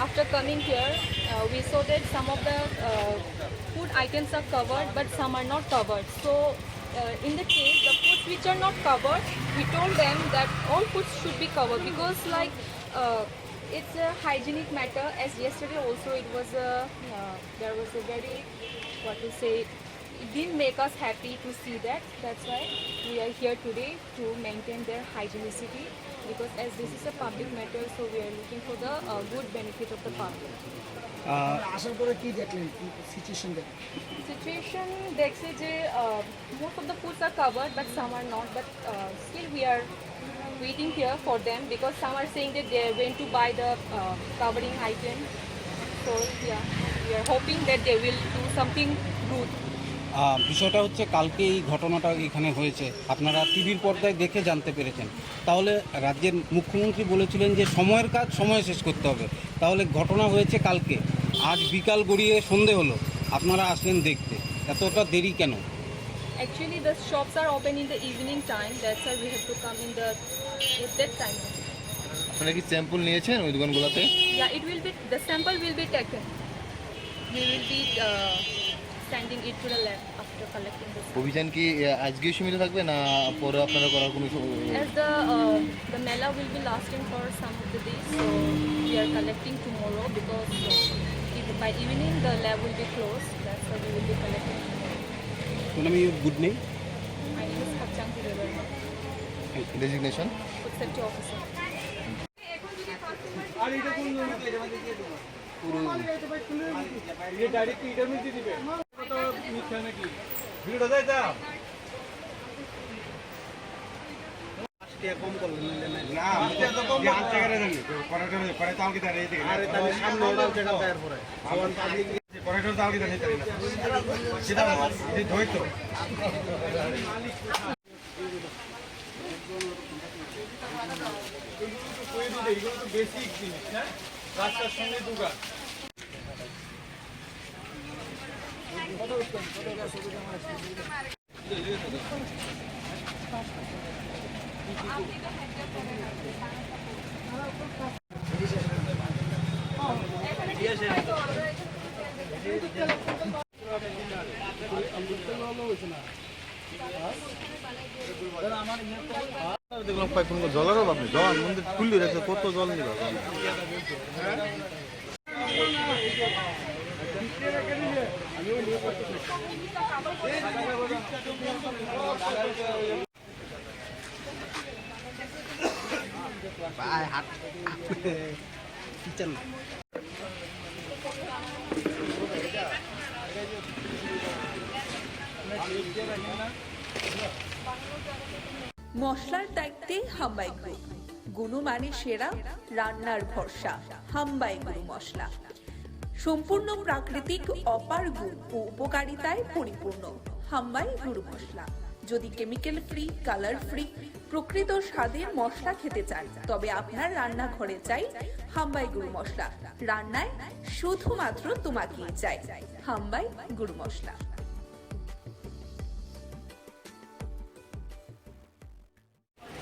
After coming here, we saw that some of the food items are covered, but some are not covered. So, in the case the foods which are not covered, we told them that all foods should be covered because, it's a hygienic matter. As yesterday also, it was there was a very it didn't make us happy to see that. That's why we are here today to maintain their hygienicity, because as this is a public matter, so we are looking for the good benefit of the public. আসার পরে কি দেখলেন, কি situation দেখলেন? Situation দেখছে যে most of the foods are covered but some are not, but still we are waiting here for them because some are saying that they are going to buy the covering item. So yeah, we are hoping that they will do something good. বিষয়টা হচ্ছে কালকে এই ঘটনাটা এখানে হয়েছে, আপনারা টিভির পর্দায় দেখে জানতে পেরেছেন। তাহলে রাজ্যের মুখ্যমন্ত্রী বলেছিলেন যে সময়ের কাজ সময়ে শেষ করতে হবে, তাহলে ঘটনা হয়েছে কালকে, আজ বিকাল গড়িয়ে সন্ধে হলো, আপনারা আসলেন দেখতে, এতটা দেরি কেন? Actually the shops are open in the evening time, that's why we have to come in at that time. আপনারা কি স্যাম্পল নিয়েছেন ওই দোকানগুলোতে? Yeah, the sample will be taken. We will be sending it to the lab after collecting the sample. অভিযান কি আজকেই সীমিত থাকবে না পরে আপনারা করার কোনো? As the mela will be lasting for some of the days, so we are collecting tomorrow because by evening the lab will be closed. That's why we will be collecting tomorrow. What is your good name? My name is Khapchang Tripura. Designation? Food safety officer. Basic জিনিস, হ্যাঁ, রাস্তার সঙ্গে দোকান। দেখলাম কোনো জলের অভাব নেই, জল মন্দির খুললি রেখেছে, কত জল নিল। হাত কিচেন মশলার দায়িত্বে হাম্বাই গ্রুপ, গুণমানে সেরা, রান্নার ভরসা। হাম্বাই গুরু মশলা সম্পূর্ণ প্রাকৃতিক, অপার গুণ ও উপকারিতায় পরিপূর্ণ। হাম্বাই গুরু মশলা। যদি কেমিক্যাল ফ্রি, কালার ফ্রি, প্রকৃত স্বাদের মশলা খেতে চান, তবে আপনার রান্নাঘরে চাই হাম্বাই গুরু মশলা। রান্নায় শুধুমাত্র তোমাকেই চাই হাম্বাই গুরু মশলা।